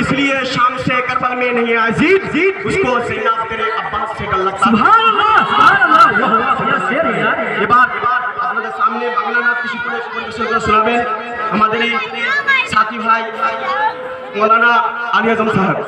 इसलिए शाम से करबल में नहीं आया जीत उसको ज़ैनब तेरे अब्बास से डर लगता है। সুবহান আল্লাহ, ইয়া শের ইয়ার। এবার আপনাদের সামনে বাংলা নাচ কিছু পরিবেশন করে শোনাবেন আমাদের এই সাথী ভাই মৌলানা আলী আজম সাহেব।